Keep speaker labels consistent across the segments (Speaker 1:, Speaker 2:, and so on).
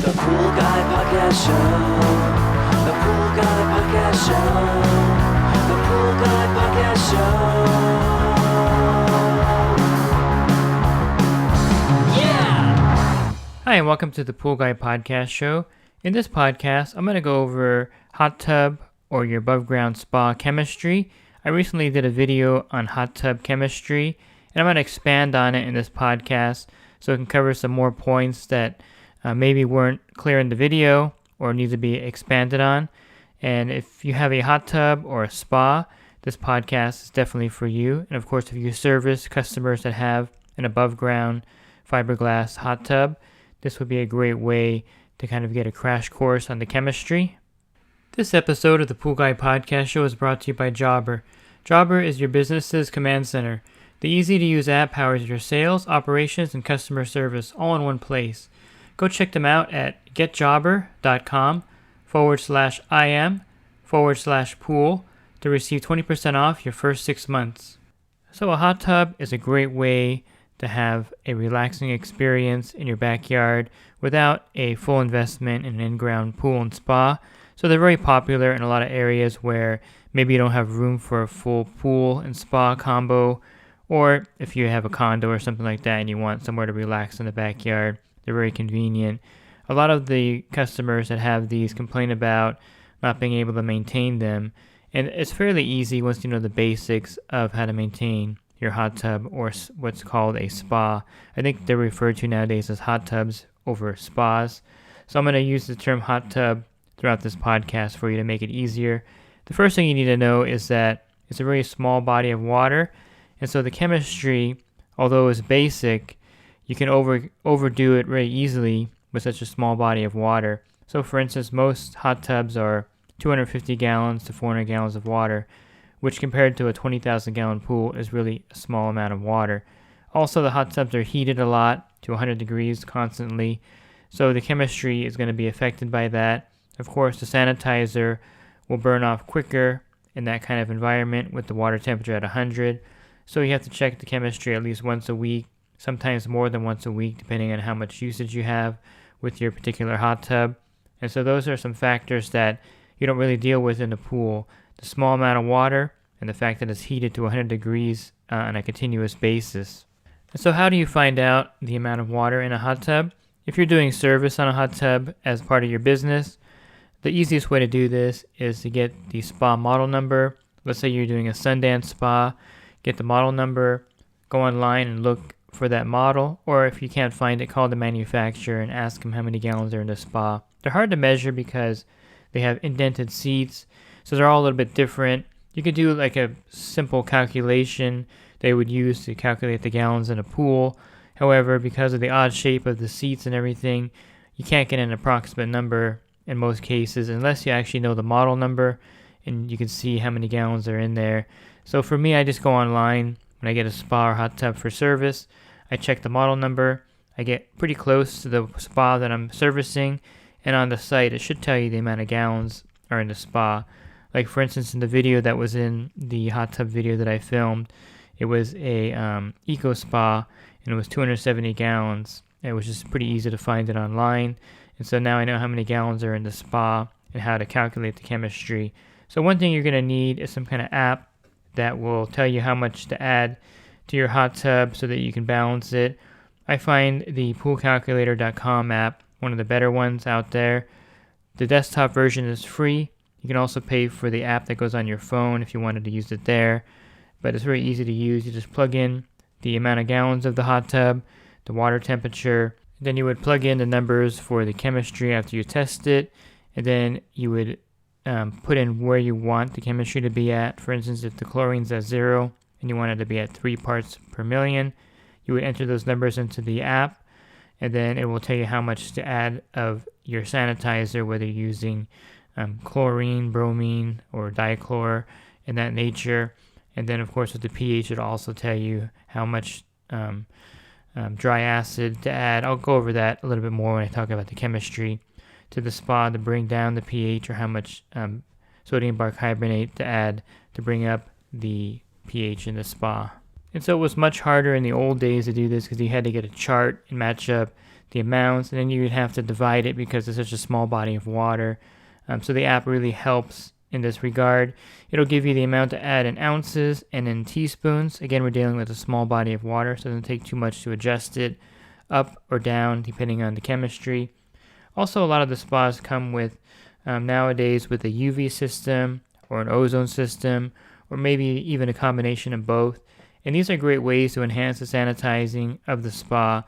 Speaker 1: The Pool Guy Podcast Show. The Pool Guy Podcast Show. The Pool Guy Podcast Show. Yeah!
Speaker 2: Hi, and welcome to the Pool Guy Podcast Show. In this podcast, I'm going to go over hot tub or your above ground spa chemistry. I recently did a video on hot tub chemistry, and I'm going to expand on it in this podcast so it can cover some more points that maybe weren't clear in the video or need to be expanded on. And if you have a hot tub or a spa, this podcast is definitely for you. And of course, if you service customers that have an above ground fiberglass hot tub, this would be a great way to kind of get a crash course on the chemistry. This episode of the Pool Guy Podcast Show is brought to you by Jabra. Jabra is your business's command center. The easy-to-use app powers your sales, operations, and customer service all in one place. Go check them out at getjabra.com/IM/pool to receive 20% off your first 6 months. So a hot tub is a great way to have a relaxing experience in your backyard without a full investment in an in-ground pool and spa. So they're very popular in a lot of areas where maybe you don't have room for a full pool and spa combo, or if you have a condo or something like that and you want somewhere to relax in the backyard. They're very convenient. A lot of the customers that have these complain about not being able to maintain them, and it's fairly easy once you know the basics of how to maintain your hot tub or what's called a spa. I think they're referred to nowadays as hot tubs over spas. So I'm going to use the term hot tub throughout this podcast for you to make it easier. The first thing you need to know is that it's a very small body of water, and so the chemistry, although it's basic, you can overdo it very easily with such a small body of water. So for instance, most hot tubs are 250 gallons to 400 gallons of water, which compared to a 20,000 gallon pool is really a small amount of water. Also, the hot tubs are heated a lot to 100 degrees constantly, so the chemistry is going to be affected by that. Of course, the sanitizer will burn off quicker in that kind of environment with the water temperature at 100, so you have to check the chemistry at least once a week, sometimes more than once a week, depending on how much usage you have with your particular hot tub. And so those are some factors that you don't really deal with in the pool. The small amount of water and the fact that it's heated to 100 degrees on a continuous basis. And so how do you find out the amount of water in a hot tub? If you're doing service on a hot tub as part of your business, the easiest way to do this is to get the spa model number. Let's say you're doing a Sundance spa, get the model number, go online and look for that model, or if you can't find it, call the manufacturer and ask them how many gallons are in the spa. They're hard to measure because they have indented seats, so they're all a little bit different. You could do like a simple calculation they would use to calculate the gallons in a pool. However, because of the odd shape of the seats and everything, you can't get an approximate number in most cases unless you actually know the model number and you can see how many gallons are in there. So for me, I just go online when I get a spa or hot tub for service. I check the model number. I get pretty close to the spa that I'm servicing, and on the site it should tell you the amount of gallons are in the spa. Like for instance, in the video that was in the hot tub video that I filmed, it was a eco spa and it was 270 gallons. It was just pretty easy to find it online, and so now I know how many gallons are in the spa and how to calculate the chemistry. So one thing you're going to need is some kind of app that will tell you how much to add to your hot tub so that you can balance it. I find the poolcalculator.com app one of the better ones out there. The desktop version is free. You can also pay for the app that goes on your phone if you wanted to use it there, but it's very easy to use. You just plug in the amount of gallons of the hot tub, the water temperature, then you would plug in the numbers for the chemistry after you test it, and then you would put in where you want the chemistry to be at. For instance, if the chlorine's at 0 and you want it to be at 3 parts per million, you would enter those numbers into the app, and then it will tell you how much to add of your sanitizer, whether you're using chlorine, bromine, or dichlor in that nature. And then, of course, with the pH, it'll also tell you how much dry acid to add. I'll go over that a little bit more when I talk about the chemistry to the spa to bring down the pH, or how much sodium bicarbonate to add to bring up the pH in the spa. And so it was much harder in the old days to do this because you had to get a chart and match up the amounts, and then you would have to divide it because it's such a small body of water. So the app really helps in this regard. It'll give you the amount to add in ounces and in teaspoons. Again, we're dealing with a small body of water, so it doesn't take too much to adjust it up or down depending on the chemistry. Also, a lot of the spas come with nowadays with a UV system or an ozone system, or maybe even a combination of both. And these are great ways to enhance the sanitizing of the spa.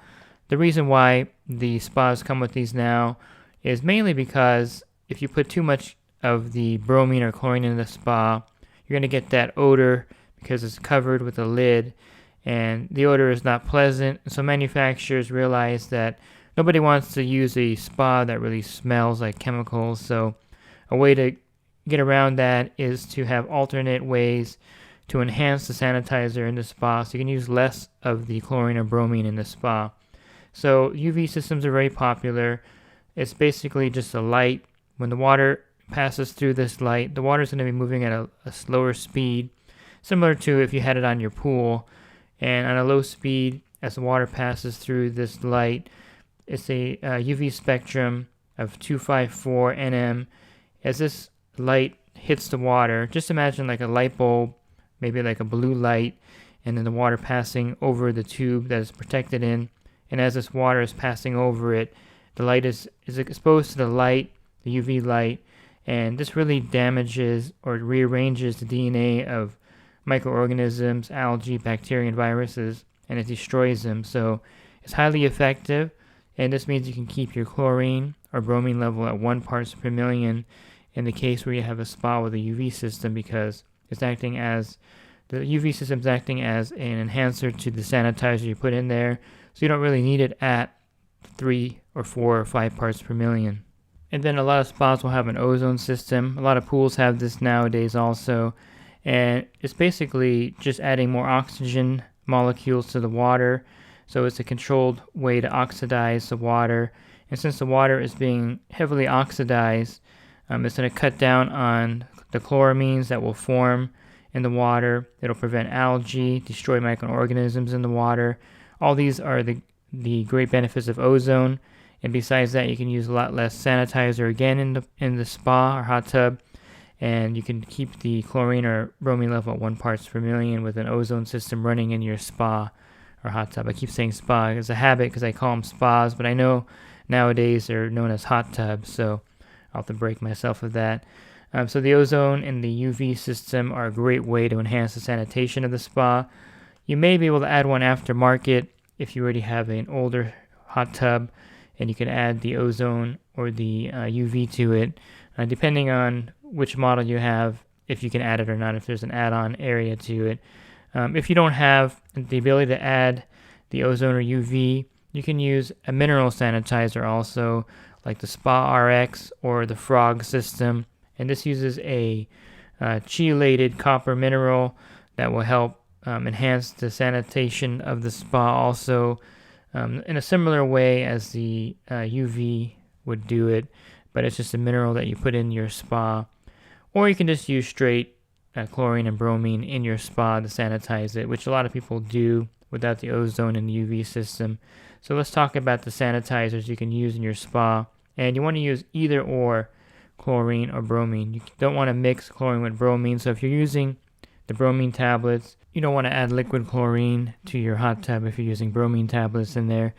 Speaker 2: The reason why the spas come with these now is mainly because if you put too much of the bromine or chlorine in the spa, you're going to get that odor because it's covered with a lid, and the odor is not pleasant. So manufacturers realize that nobody wants to use a spa that really smells like chemicals. So a way to get around that is to have alternate ways to enhance the sanitizer in the spa, so you can use less of the chlorine or bromine in the spa. So UV systems are very popular. It's basically just a light. When the water passes through this light, the water is going to be moving at a slower speed, similar to if you had it on your pool. And on a low speed, as the water passes through this light, it's a UV spectrum of 254 nm. As this light hits the water, just imagine like a light bulb, maybe like a blue light, and then the water passing over the tube that is protected in. And as this water is passing over it, the light is exposed to the light, the UV light, and this really damages or rearranges the DNA of microorganisms, algae, bacteria, and viruses, and it destroys them. So it's highly effective, and this means you can keep your chlorine or bromine level at 1 parts per million in the case where you have a spa with a UV system, because it's acting as the UV system is acting as an enhancer to the sanitizer you put in there, so you don't really need it at 3 or 4 or 5 parts per million. And then a lot of spas will have an ozone system. A lot of pools have this nowadays also, and it's basically just adding more oxygen molecules to the water. So it's a controlled way to oxidize the water, and since the water is being heavily oxidized, it's going to cut down on the chloramines that will form in the water. It'll prevent algae, destroy microorganisms in the water. All these are the great benefits of ozone. And besides that, you can use a lot less sanitizer again in the spa or hot tub, and you can keep the chlorine or bromine level at 1 parts per million with an ozone system running in your spa or hot tub. I keep saying spa. It's a habit because I call them spas, but I know nowadays they're known as hot tubs, so I'll have to break myself of that. So the ozone and the UV system are a great way to enhance the sanitation of the spa. You may be able to add one aftermarket if you already have an older hot tub, and you can add the ozone or the UV to it, depending on which model you have, if you can add it or not, if there's an add-on area to it. If you don't have the ability to add the ozone or UV, you can use a mineral sanitizer also, like the Spa RX or the Frog system. And this uses a chelated copper mineral that will help enhance the sanitation of the spa also, in a similar way as the UV would do it, but it's just a mineral that you put in your spa. Or you can just use straight chlorine and bromine in your spa to sanitize it, which a lot of people do without the ozone and the UV system. So let's talk about the sanitizers you can use in your spa. And you want to use either or, chlorine or bromine. You don't want to mix chlorine with bromine. So if you're using the bromine tablets, you don't want to add liquid chlorine to your hot tub if you're using bromine tablets in there.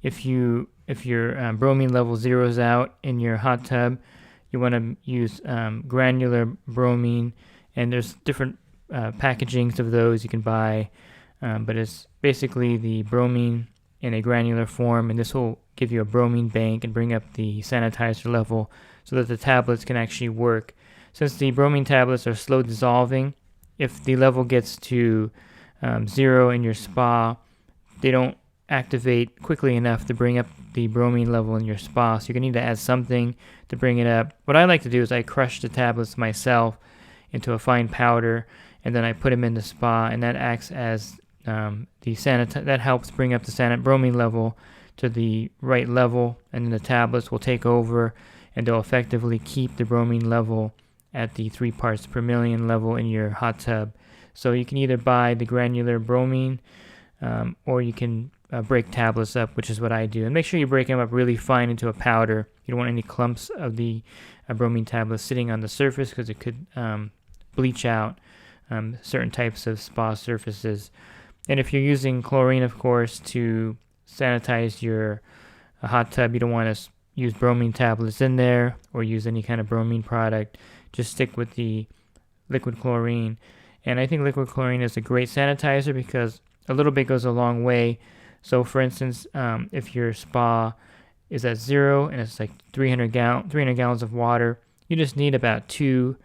Speaker 2: If your bromine level zeroes out in your hot tub, you want to use granular bromine, and there's different packagings of those you can buy, but it's basically the bromine in a granular form, and this will give you a bromine bank and bring up the sanitizer level so that the tablets can actually work. Since the bromine tablets are slow dissolving, if the level gets to 0 in your spa, they don't activate quickly enough to bring up the bromine level in your spa, so you're going to need to add something to bring it up. What I like to do is I crush the tablets myself into a fine powder, and then I put them in the spa, and that acts as that helps bring up the bromine level to the right level, and then the tablets will take over, and they'll effectively keep the bromine level at the 3 parts per million level in your hot tub. So you can either buy the granular bromine, or you can break tablets up, which is what I do. And make sure you break them up really fine into a powder. You don't want any clumps of the bromine tablets sitting on the surface because it could bleach out certain types of spa surfaces. And if you're using chlorine, of course, to sanitize your hot tub, you don't want to use bromine tablets in there or use any kind of bromine product. Just stick with the liquid chlorine. And I think liquid chlorine is a great sanitizer because a little bit goes a long way. So for instance, if your spa is at 0 and it's like 300 gallons of water, you just need about 2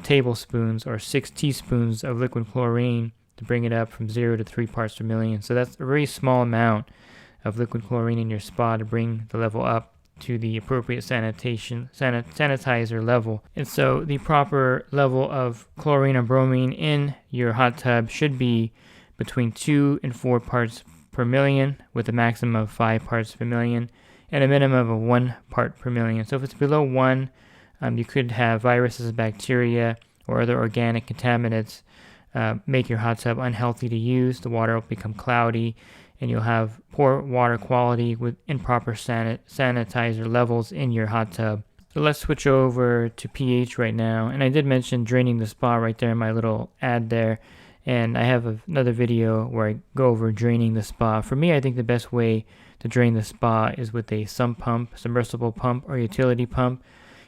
Speaker 2: tablespoons or 6 teaspoons of liquid chlorine to bring it up from 0 to 3 parts per million. So that's a very small amount of liquid chlorine in your spa to bring the level up to the appropriate sanitizer level. And so the proper level of chlorine or bromine in your hot tub should be between 2 and 4 parts per million, with a maximum of 5 parts per million and a minimum of 1 part per million. So if it's below 1, you could have viruses, bacteria, or other organic contaminants make your hot tub unhealthy to use. The water will become cloudy, and you'll have poor water quality with improper sanitizer levels in your hot tub. So let's switch over to pH right now. And I did mention draining the spa right there in my little ad there. And I have another video where I go over draining the spa. For me, I think the best way to drain the spa is with a sump pump, submersible pump, or utility pump.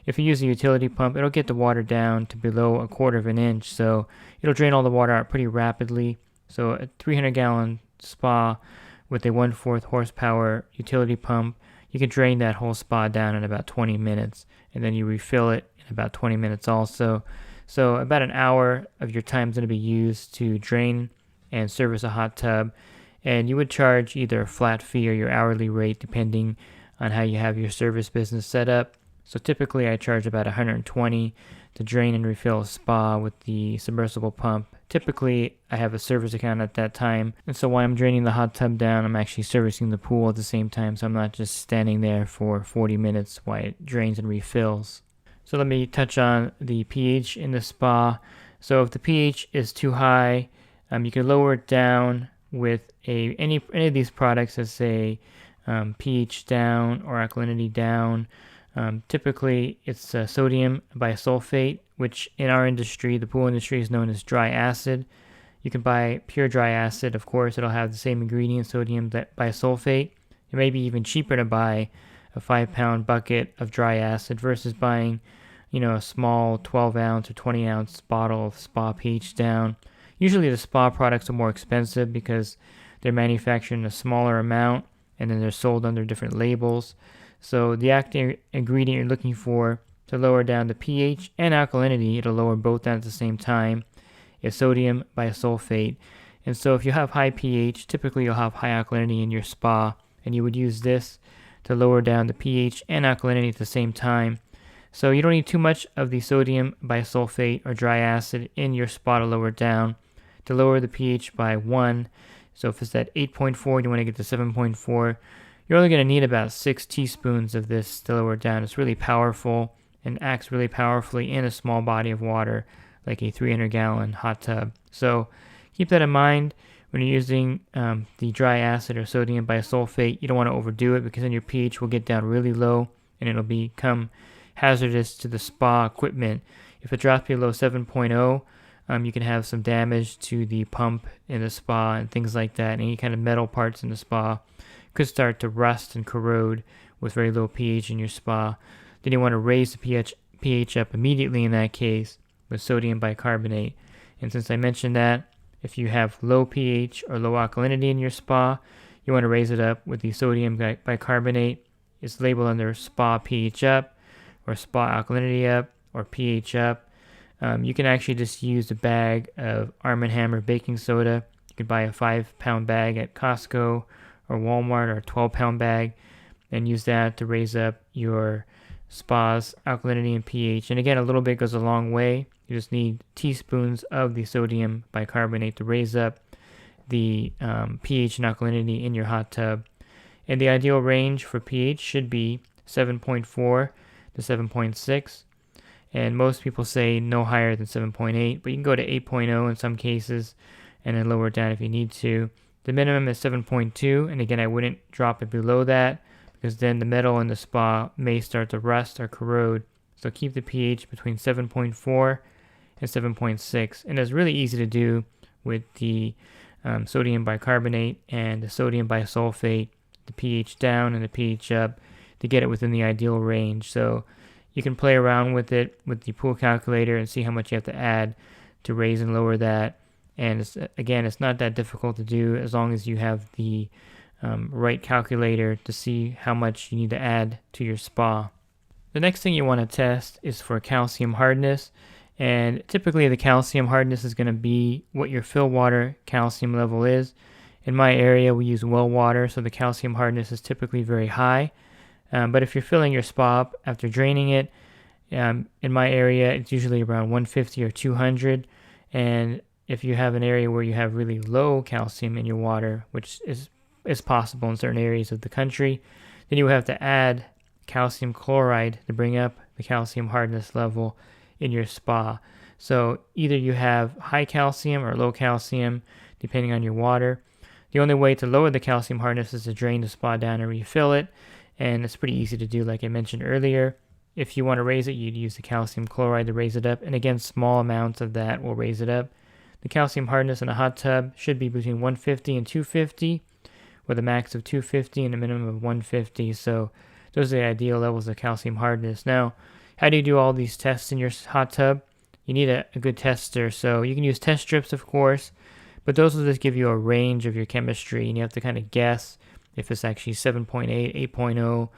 Speaker 2: If you use a utility pump, it'll get the water down to below 1/4 inch. So it'll drain all the water out pretty rapidly. So a 300-gallon spa with a 1/4 horsepower utility pump, you can drain that whole spa down in about 20 minutes. And then you refill it in about 20 minutes also. So about an hour of your time is going to be used to drain and service a hot tub. And you would charge either a flat fee or your hourly rate depending on how you have your service business set up. So typically I charge about $120 to drain and refill a spa with the submersible pump. Typically I have a service account at that time, and so while I'm draining the hot tub down, I'm actually servicing the pool at the same time, so I'm not just standing there for 40 minutes while it drains and refills. So let me touch on the pH in the spa. So if the pH is too high, you can lower it down with any of these products that say pH down or alkalinity down. Typically it's sodium bisulfate, which in our industry, the pool industry, is known as dry acid. You can buy pure dry acid. Of course, it'll have the same ingredient, sodium bisulfate. It may be even cheaper to buy a 5-pound bucket of dry acid versus buying, a small 12-ounce or 20-ounce bottle of spa pH down. Usually the spa products are more expensive because they're manufactured in a smaller amount and then they're sold under different labels. So the active ingredient you're looking for to lower down the pH and alkalinity, it'll lower both down at the same time, is sodium bisulfate. And so if you have high pH, typically you'll have high alkalinity in your spa, and you would use this to lower down the pH and alkalinity at the same time. So you don't need too much of the sodium bisulfate or dry acid in your spa to lower it down. To lower the pH by 1, so if it's at 8.4, you want to get to 7.4, you're only going to need about 6 teaspoons of this to lower it down. It's really powerful and acts really powerfully in a small body of water like a 300-gallon hot tub. So keep that in mind when you're using the dry acid or sodium bisulfate. You don't want to overdo it because then your pH will get down really low and it'll become hazardous to the spa equipment. If it drops below 7.0, you can have some damage to the pump in the spa and things like that. Any kind of metal parts in the spa could start to rust and corrode with very low pH in your spa. Then you want to raise the pH up immediately in that case with sodium bicarbonate. And since I mentioned that, if you have low pH or low alkalinity in your spa, you want to raise it up with the sodium bicarbonate. It's labeled under spa pH up or spa alkalinity up or pH up. You can actually just use a bag of Arm & Hammer baking soda. You can buy a 5-pound bag at Costco or Walmart, or a 12-pound bag, and use that to raise up your spa's alkalinity and pH. And again, a little bit goes a long way. You just need teaspoons of the sodium bicarbonate to raise up the pH and alkalinity in your hot tub. And the ideal range for pH should be 7.4 to 7.6. And most people say no higher than 7.8, but you can go to 8.0 in some cases and then lower it down if you need to. The minimum is 7.2, and again, I wouldn't drop it below that because then the metal in the spa may start to rust or corrode. So keep the pH between 7.4 and 7.6, and it's really easy to do with the sodium bicarbonate and the sodium bisulfate, the pH down and the pH up to get it within the ideal range. So you can play around with it with the pool calculator and see how much you have to add to raise and lower that. And it's not that difficult to do as long as you have the right calculator to see how much you need to add to your spa. The next thing you want to test is for calcium hardness. And typically the calcium hardness is going to be what your fill water calcium level is. In my area, we use well water, so the calcium hardness is typically very high. But if you're filling your spa up after draining it, in my area, it's usually around 150 or 200. And if you have an area where you have really low calcium in your water, which is possible in certain areas of the country, then you have to add calcium chloride to bring up the calcium hardness level in your spa. So either you have high calcium or low calcium, depending on your water. The only way to lower the calcium hardness is to drain the spa down and refill it. And it's pretty easy to do, like I mentioned earlier. If you want to raise it, you'd use the calcium chloride to raise it up. And again, small amounts of that will raise it up. The calcium hardness in a hot tub should be between 150 and 250, with a max of 250 and a minimum of 150. So those are the ideal levels of calcium hardness. Now, how do you do all these tests in your hot tub? You need a good tester. So you can use test strips, of course, but those will just give you a range of your chemistry, and you have to kind of guess if it's actually 7.8, 8.0,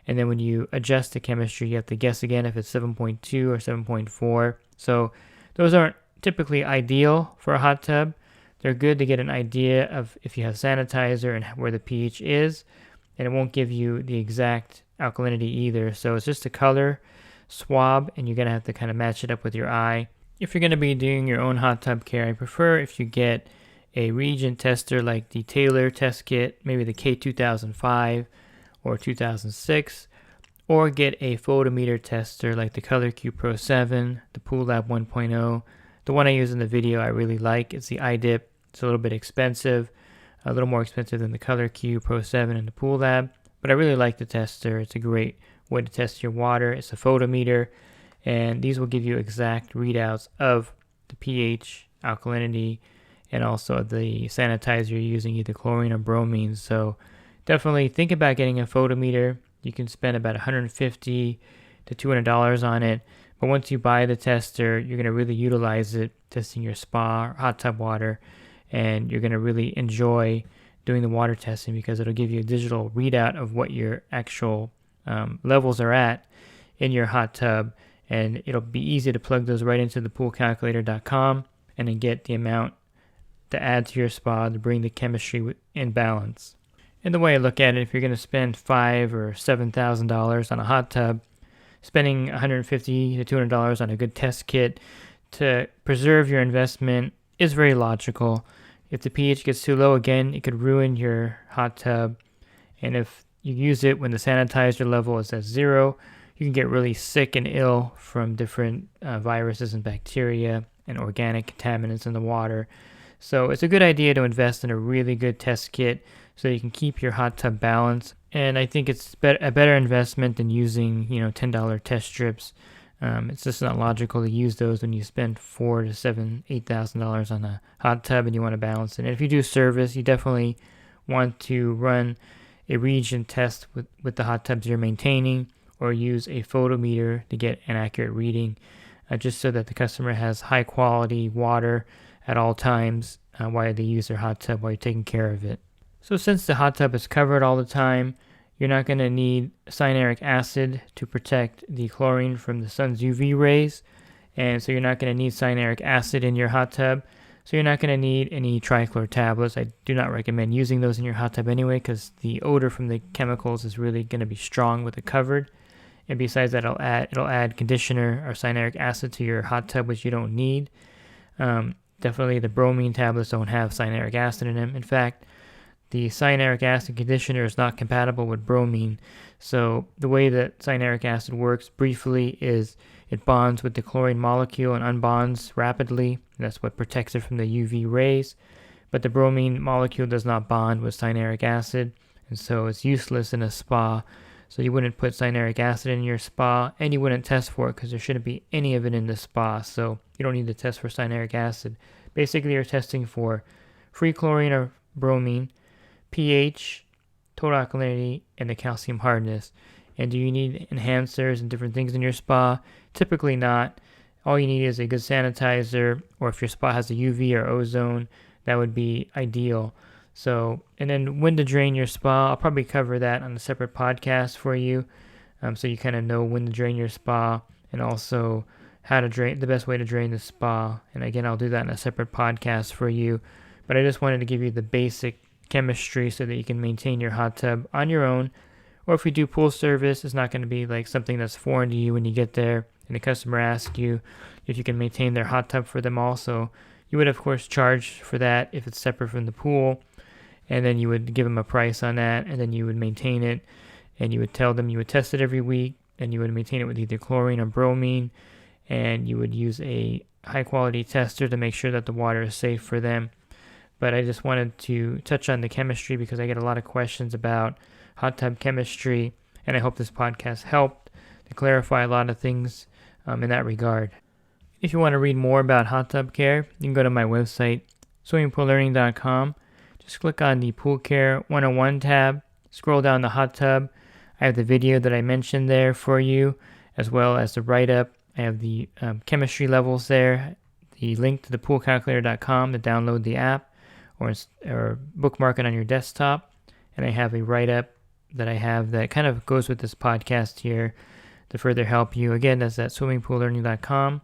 Speaker 2: and then when you adjust the chemistry, you have to guess again if it's 7.2 or 7.4. So those aren't typically ideal for a hot tub. They're good to get an idea of if you have sanitizer and where the pH is, and it won't give you the exact alkalinity either. So it's just a color swab, and you're going to have to kind of match it up with your eye. If you're going to be doing your own hot tub care, I prefer if you get a reagent tester like the Taylor test kit, maybe the K2005 or 2006, or get a photometer tester like the Color Cube Pro 7, the Pool Lab 1.0. The one I use in the video I really like. It's the iDip. It's a little bit expensive, a little more expensive than the Color Cube Pro 7 and the Pool Lab, but I really like the tester. It's a great way to test your water. It's a photometer, and these will give you exact readouts of the pH, alkalinity, and also the sanitizer you're using, either chlorine or bromine. So definitely think about getting a photometer. You can spend about $150 to $200 on it, but once you buy the tester, you're going to really utilize it testing your spa or hot tub water, and you're going to really enjoy doing the water testing because it'll give you a digital readout of what your actual levels are at in your hot tub, and it'll be easy to plug those right into the poolcalculator.com and then get the amount to add to your spa to bring the chemistry in balance. And the way I look at it, if you're going to spend $5,000 or $7,000 on a hot tub, spending $150 to $200 on a good test kit to preserve your investment is very logical. If the pH gets too low, again, it could ruin your hot tub. And if you use it when the sanitizer level is at 0, you can get really sick and ill from different viruses and bacteria and organic contaminants in the water. So it's a good idea to invest in a really good test kit so you can keep your hot tub balanced. And I think it's a better investment than using, $10 test strips. It's just not logical to use those when you spend $4,000 to $7,000, $8,000 on a hot tub and you want to balance it. And if you do service, you definitely want to run a reagent test with the hot tubs you're maintaining, or use a photometer to get an accurate reading, just so that the customer has high quality water at all times while they use their hot tub while you're taking care of it. So since the hot tub is covered all the time, you're not going to need cyanuric acid to protect the chlorine from the sun's UV rays, and so you're not going to need cyanuric acid in your hot tub. So you're not going to need any trichlor tablets. I do not recommend using those in your hot tub anyway, because the odor from the chemicals is really going to be strong with it covered. And besides that, it'll add conditioner or cyanuric acid to your hot tub, which you don't need. Definitely the bromine tablets don't have cyanuric acid in them. In fact, the cyanuric acid conditioner is not compatible with bromine. So the way that cyanuric acid works briefly is it bonds with the chlorine molecule and unbonds rapidly. That's what protects it from the UV rays. but the bromine molecule does not bond with cyanuric acid, and so it's useless in a spa. So you wouldn't put cyanuric acid in your spa, and you wouldn't test for it because there shouldn't be any of it in the spa, so you don't need to test for cyanuric acid. Basically, you're testing for free chlorine or bromine, pH, total alkalinity, and the calcium hardness. And do you need enhancers and different things in your spa? Typically not. All you need is a good sanitizer, or if your spa has a UV or ozone, that would be ideal. So, and then when to drain your spa, I'll probably cover that on a separate podcast for you, so you kind of know when to drain your spa, and also how to drain, the best way to drain the spa. And again, I'll do that in a separate podcast for you. But I just wanted to give you the basic chemistry so that you can maintain your hot tub on your own. Or if you do pool service, it's not going to be like something that's foreign to you when you get there and the customer asks you if you can maintain their hot tub for them also. You would, of course, charge for that if it's separate from the pool, and then you would give them a price on that, and then you would maintain it, and you would tell them you would test it every week, and you would maintain it with either chlorine or bromine, and you would use a high-quality tester to make sure that the water is safe for them. But I just wanted to touch on the chemistry because I get a lot of questions about hot tub chemistry, and I hope this podcast helped to clarify a lot of things in that regard. If you want to read more about hot tub care, you can go to my website, swimmingpoollearning.com. Just click on the Pool Care 101 tab, scroll down the hot tub. I have the video that I mentioned there for you, as well as the write-up. I have the chemistry levels there, the link to the poolcalculator.com to download the app or bookmark it on your desktop. And I have a write-up that I have that kind of goes with this podcast here to further help you. Again, that's at swimmingpoollearning.com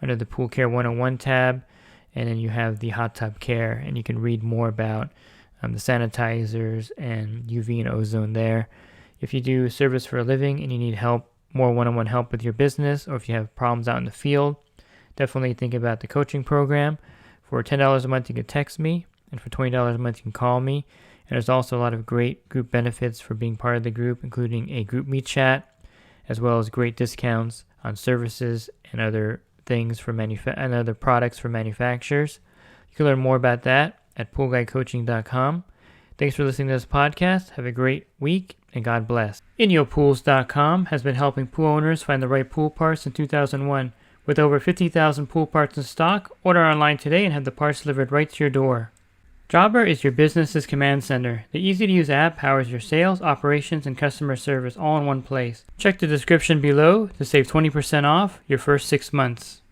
Speaker 2: under the Pool Care 101 tab. And then you have the hot tub care, and you can read more about the sanitizers and UV and ozone there. If you do service for a living and you need help, more one-on-one help with your business, or if you have problems out in the field, definitely think about the coaching program. For $10 a month, you can text me, and for $20 a month, you can call me. And there's also a lot of great group benefits for being part of the group, including a group meet chat, as well as great discounts on services and other things for and other products for manufacturers. You can learn more about that at poolguidecoaching.com. Thanks for listening to this podcast. Have a great week, and God bless. InyoPools.com has been helping pool owners find the right pool parts since 2001. With over 50,000 pool parts in stock, order online today and have the parts delivered right to your door. Jabra is your business's command center. The easy-to-use app powers your sales, operations, and customer service all in one place. Check the description below to save 20% off your first 6 months.